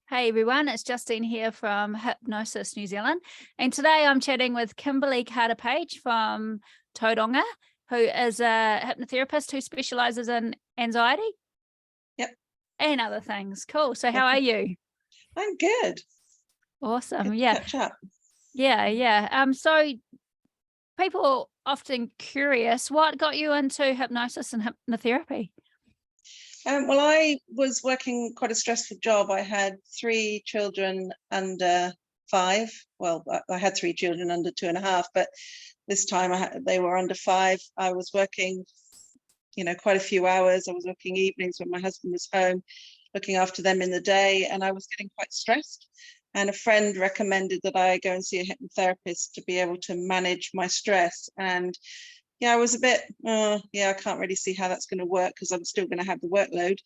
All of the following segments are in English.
Hey everyone, it's Justine here from Hypnosis New Zealand, and today I'm chatting with Kymberley Carter-Paige from Tauranga, who is a hypnotherapist who specialises in anxiety Yep. and other things. Cool. So how are you? I'm good. Awesome. Good to Yeah. catch up. Yeah. So people are often curious, what got you into hypnosis and hypnotherapy? Well, I was working quite a stressful job. I had 3 children under 5. Well, I had 3 children under 2.5, but this time they were under 5. I was working, quite a few hours. I was working evenings when my husband was home, looking after them in the day, and I was getting quite stressed. And a friend recommended that I go and see a hypnotherapist to be able to manage my stress. And yeah, I was a bit, I can't really see how that's going to work because I'm still going to have the workload.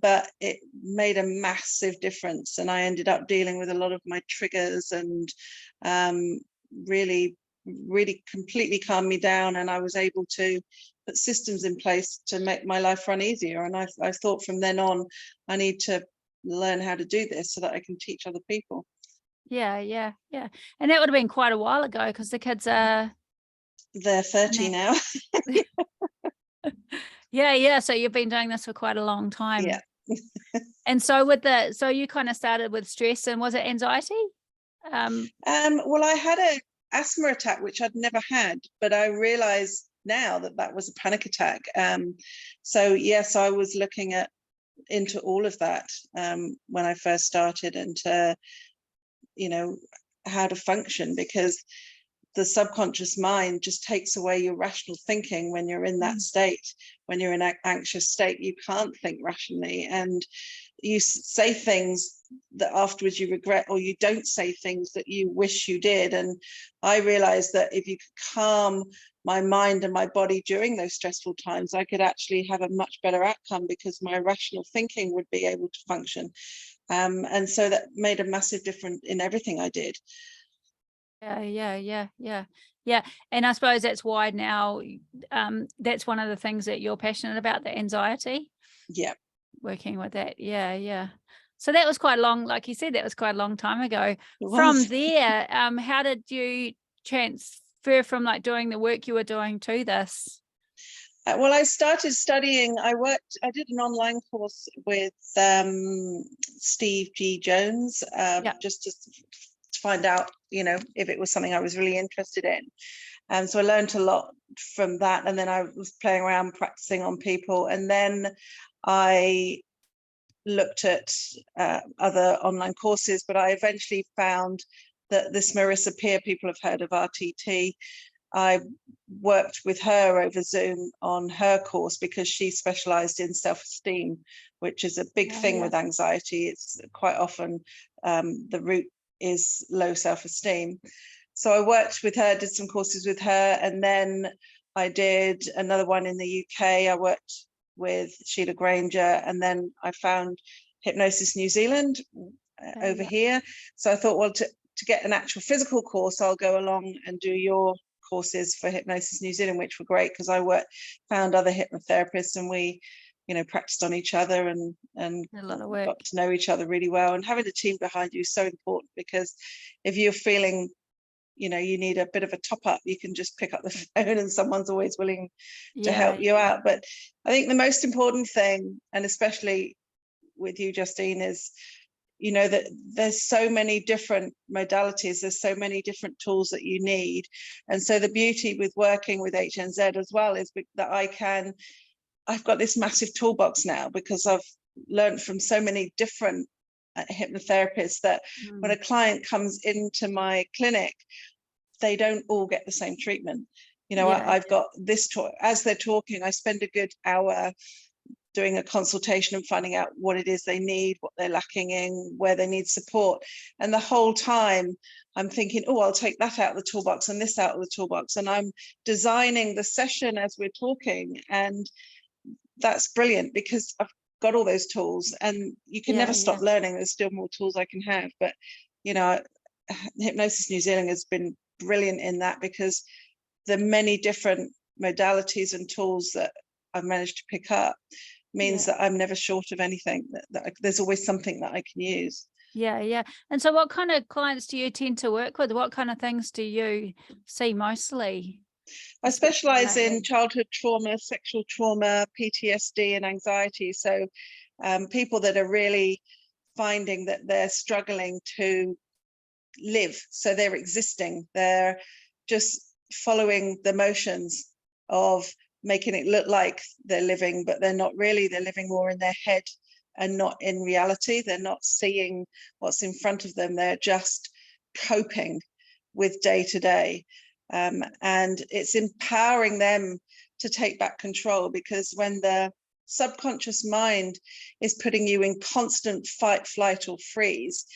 But it made a massive difference. And I ended up dealing with a lot of my triggers and really completely calmed me down. And I was able to put systems in place to make my life run easier. And I thought from then on, I need to learn how to do this so that I can teach other people. Yeah. And that would have been quite a while ago because the kids are... They're 30 now. Yeah. So you've been doing this for quite a long time. Yeah. And so so you kind of started with stress, and was it anxiety? Well, I had an asthma attack, which I'd never had, but I realized now that was a panic attack. So yes, I was looking into all of that when I first started, into, how to function, because the subconscious mind just takes away your rational thinking when you're in that state. When you're in an anxious state, you can't think rationally, and you say things that afterwards you regret, or you don't say things that you wish you did. And I realized that if you could calm my mind and my body during those stressful times, I could actually have a much better outcome, because my rational thinking would be able to function. And so that made a massive difference in everything I did. Yeah. And I suppose that's why now that's one of the things that you're passionate about, the anxiety. Yeah. Working with that. Yeah. So that was quite long, like you said, that was quite a long time ago. It From was. there, how did you transfer from like doing the work you were doing to this? Well, I started studying. I did an online course with Steve G. Jones, just to find out, if it was something I was really interested in. So I learned a lot from that. And then I was playing around, practicing on people. And then I looked at other online courses, but I eventually found that this Marissa Peer, people have heard of RTT. I worked with her over Zoom on her course because she specialized in self-esteem, which is a big thing with anxiety. It's quite often the root is low self-esteem. So I worked with her, did some courses with her, and then I did another one in the UK. I worked with Sheila Granger, and then I found Hypnosis New Zealand over here. So I thought, well, to get an actual physical course, I'll go along and do your courses for Hypnosis New Zealand, which were great because I found other hypnotherapists, and we practiced on each other and a lot of work. Got to know each other really well. And having a team behind you is so important, because if you're feeling you need a bit of a top up, you can just pick up the phone and someone's always willing to help you out. But I think the most important thing, and especially with you, Justine, is that there's so many different modalities, there's so many different tools that you need. And so the beauty with working with HNZ as well is that I've got this massive toolbox now, because I've learned from so many different hypnotherapists that when a client comes into my clinic, they don't all get the same treatment. I've got this as they're talking, I spend a good hour doing a consultation and finding out what it is they need, what they're lacking in, where they need support. And the whole time I'm thinking, oh, I'll take that out of the toolbox and this out of the toolbox. And I'm designing the session as we're talking. And that's brilliant, because I've got all those tools, and you can never stop learning. There's still more tools I can have. But, Hypnosis New Zealand has been brilliant in that, because the many different modalities and tools that I've managed to pick up means that I'm never short of anything, that there's always something that I can use. Yeah. And so what kind of clients do you tend to work with? What kind of things do you see mostly? I specialize in lately? childhood trauma, sexual trauma, PTSD, and anxiety. So people that are really finding that they're struggling to live. So they're existing. They're just following the motions of making it look like they're living, but they're not really. They're living more in their head and not in reality. They're not seeing what's in front of them. They're just coping with day to day. And it's empowering them to take back control, because when the subconscious mind is putting you in constant fight, flight, or freeze,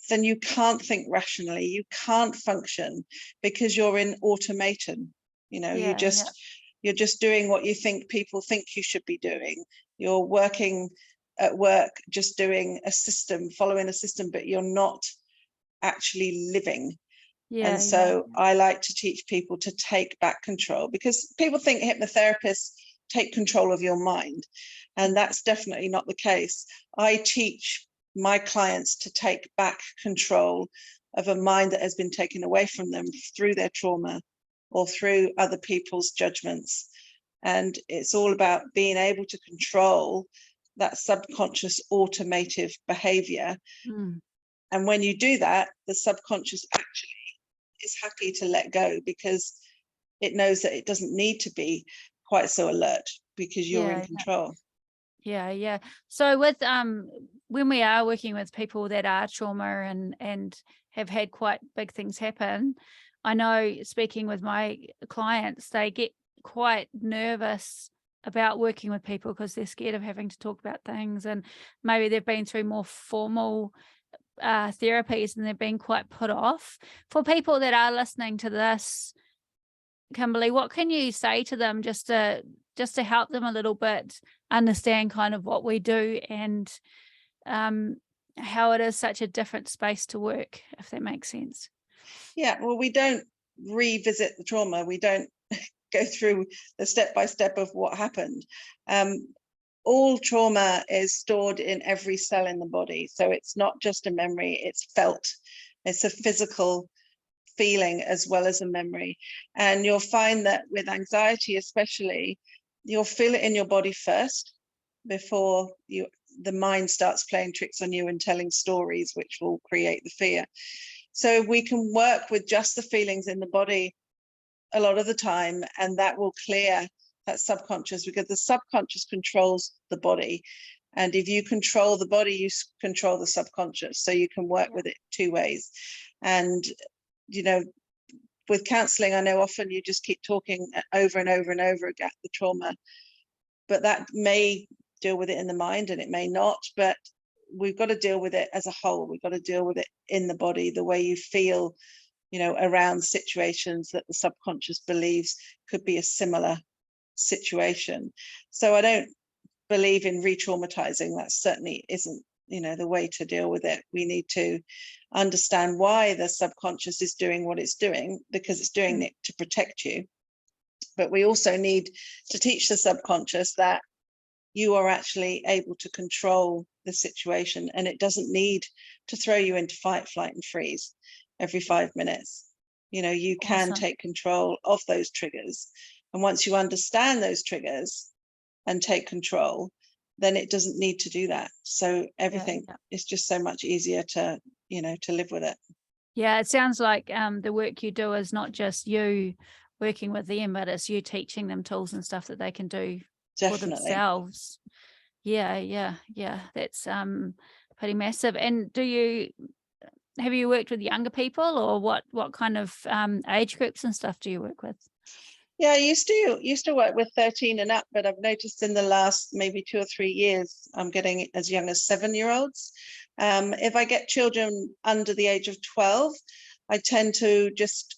then you can't think rationally, you can't function, because you're in automaton. You're just doing what you think people think you should be doing. You're working at work, just doing a system, following a system, but you're not actually living. And so I like to teach people to take back control, because people think hypnotherapists take control of your mind, and that's definitely not the case. I teach my clients to take back control of a mind that has been taken away from them through their trauma or through other people's judgments. And it's all about being able to control that subconscious automative behavior. And when you do that, the subconscious actually is happy to let go, because it knows that it doesn't need to be quite so alert, because you're in control. Yeah. So with when we are working with people that are trauma and have had quite big things happen, I know, speaking with my clients, they get quite nervous about working with people because they're scared of having to talk about things, and maybe they've been through more formal therapies and they've been quite put off. For people that are listening to this, Kymberley, what can you say to them just to help them a little bit understand kind of what we do and how it is such a different space to work, if that makes sense? Yeah, well, we don't revisit the trauma. We don't go through the step-by-step of what happened. All trauma is stored in every cell in the body. So it's not just a memory, it's felt. It's a physical feeling as well as a memory. And you'll find that with anxiety especially, you'll feel it in your body first before the mind starts playing tricks on you and telling stories which will create the fear. So we can work with just the feelings in the body a lot of the time, and that will clear that subconscious, because the subconscious controls the body. And if you control the body, you control the subconscious. So you can work with it two ways. And with counseling, I know often you just keep talking over and over and over again the trauma, but that may deal with it in the mind and it may not. But we've got to deal with it as a whole. We've got to deal with it in the body, the way you feel, around situations that the subconscious believes could be a similar situation. So I don't believe in re-traumatizing. That certainly isn't the way to deal with it. We need to understand why the subconscious is doing what it's doing, because it's doing it to protect you. But we also need to teach the subconscious that you are actually able to control the situation, and it doesn't need to throw you into fight, flight, and freeze every 5 minutes. You can take control of those triggers. And once you understand those triggers and take control, then it doesn't need to do that. So everything is just so much easier to live with it. Yeah, it sounds like the work you do is not just you working with them, but it's you teaching them tools and stuff that they can do for themselves. Yeah. That's pretty massive. And have you worked with younger people, or what kind of age groups and stuff do you work with? Yeah, I used to work with 13 and up, but I've noticed in the last maybe 2 or 3 years, I'm getting as young as 7-year-olds. If I get children under the age of 12, I tend to just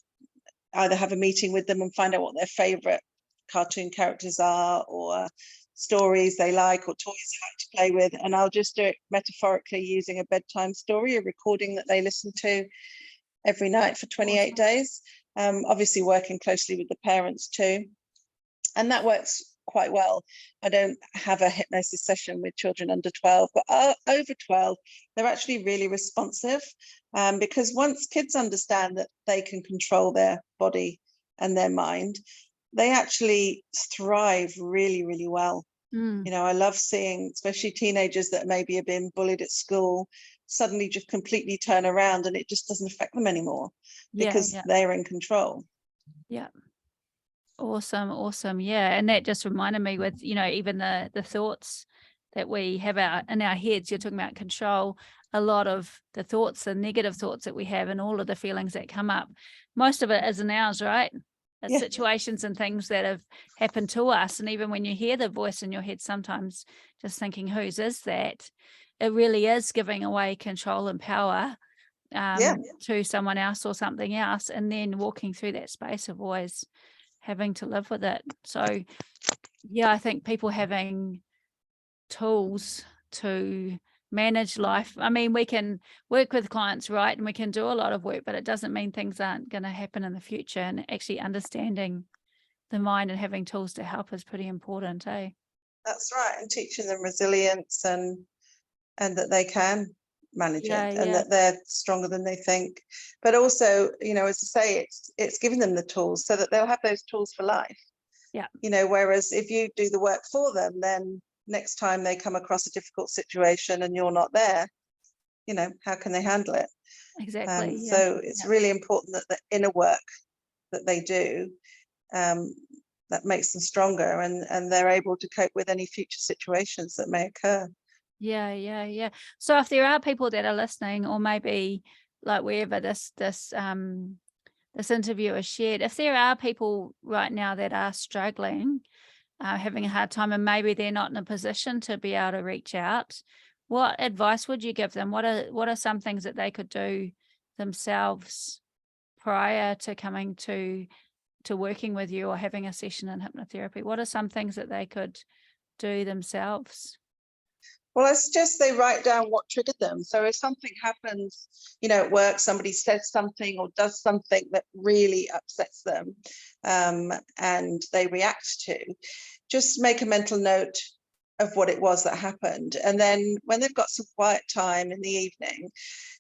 either have a meeting with them and find out what their favorite cartoon characters are, or stories they like, or toys they like to play with. And I'll just do it metaphorically using a bedtime story, a recording that they listen to every night for 28 days. Obviously working closely with the parents too. And that works quite well. I don't have a hypnosis session with children under 12, but over 12, they're actually really responsive, because once kids understand that they can control their body and their mind, they actually thrive really, really well. You know, I love seeing, especially teenagers that maybe have been bullied at school, suddenly just completely turn around and it just doesn't affect them anymore because they're in control. Yeah. Awesome. Yeah. And that just reminded me with, you know, even the thoughts that we have in our heads, you're talking about control, a lot of the thoughts, the negative thoughts that we have and all of the feelings that come up, most of it isn't ours, right? It's situations and things that have happened to us. And even when you hear the voice in your head, sometimes just thinking, whose is that? It really is giving away control and power to someone else or something else. And then walking through that space of always having to live with it. So, yeah, I think people having tools to manage life. I mean, we can work with clients, right? And we can do a lot of work, but it doesn't mean things aren't going to happen in the future. And actually understanding the mind and having tools to help is pretty important, eh? That's right. And teaching them resilience and that they can manage it and that they're stronger than they think. But also, you know, as I say, it's giving them the tools so that they'll have those tools for life. Yeah. You know, whereas if you do the work for them, then next time they come across a difficult situation and you're not there, you know, how can they handle it? Exactly. So it's really important that the inner work that they do, that makes them stronger and they're able to cope with any future situations that may occur. Yeah. So if there are people that are listening, or maybe like wherever this interview is shared, if there are people right now that are struggling, having a hard time, and maybe they're not in a position to be able to reach out, what advice would you give them? What are some things that they could do themselves prior to coming to working with you or having a session in hypnotherapy? What are some things that they could do themselves? Well, I suggest they write down what triggered them. So if something happens, you know, at work, somebody says something or does something that really upsets them, and they react to, just make a mental note of what it was that happened. And then when they've got some quiet time in the evening,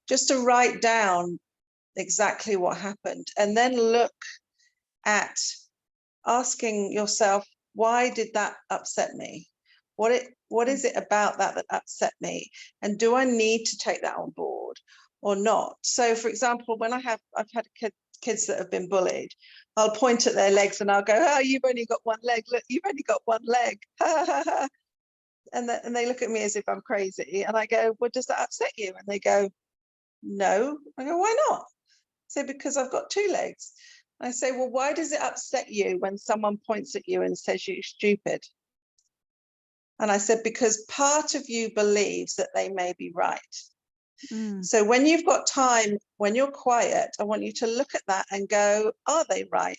just to write down exactly what happened and then look at asking yourself, why did that upset me? What is it about that upset me? And do I need to take that on board or not? So, for example, when I've had kids that have been bullied, I'll point at their legs and I'll go, oh, you've only got one leg. Look, you've only got one leg. And they look at me as if I'm crazy. And I go, well, does that upset you? And they go, no. I go, why not? I say, because I've got two legs. I say, well, why does it upset you when someone points at you and says you're stupid? And I said, because part of you believes that they may be right. So when you've got time, when you're quiet, I want you to look at that and go, are they right?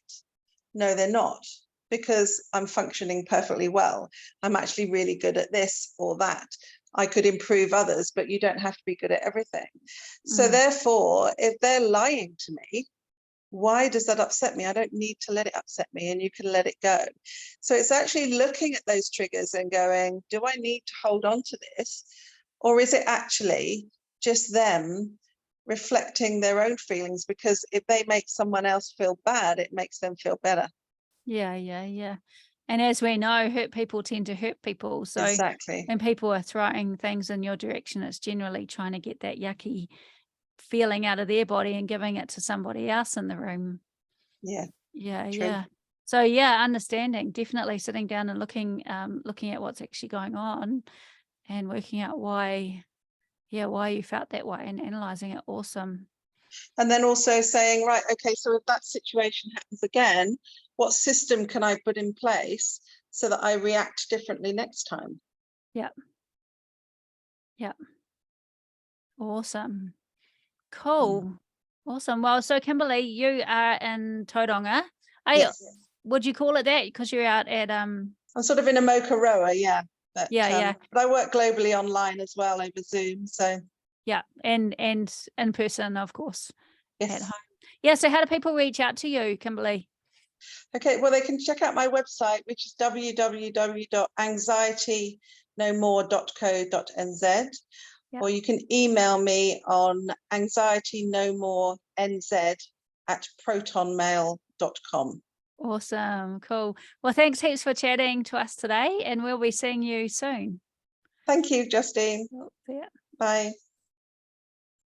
No, they're not, because I'm functioning perfectly well. I'm actually really good at this or that. I could improve others, but you don't have to be good at everything. So therefore, if they're lying to me, why does that upset me? I don't need to let it upset me, and you can let it go. So it's actually looking at those triggers and going, do I need to hold on to this? Or is it actually just them reflecting their own feelings? Because if they make someone else feel bad, it makes them feel better. Yeah. And as we know, hurt people tend to hurt people. So exactly. When people are throwing things in your direction, it's generally trying to get that yucky feeling out of their body and giving it to somebody else in the room. Yeah. So understanding, definitely sitting down and looking at what's actually going on and working out why you felt that way and analyzing it. Awesome. And then also saying, right, okay, so if that situation happens again, what system can I put in place so that I react differently next time? Yeah. Awesome. Cool. Awesome. Well, so Kymberley, you are in Tauranga. Yes. Would you call it that? Because you're out at I'm sort of in a Mokaroa, yeah. But, but I work globally online as well over Zoom. So and in person, of course. Yes. At home. Yeah. So how do people reach out to you, Kymberley? Okay, well, they can check out my website, which is www.anxietynomore.co.nz, or you can email me on anxietynomore@protonmail.com. Awesome. Cool. Well, thanks heaps for chatting to us today, and we'll be seeing you soon. Thank you, Justine. Yeah. Bye.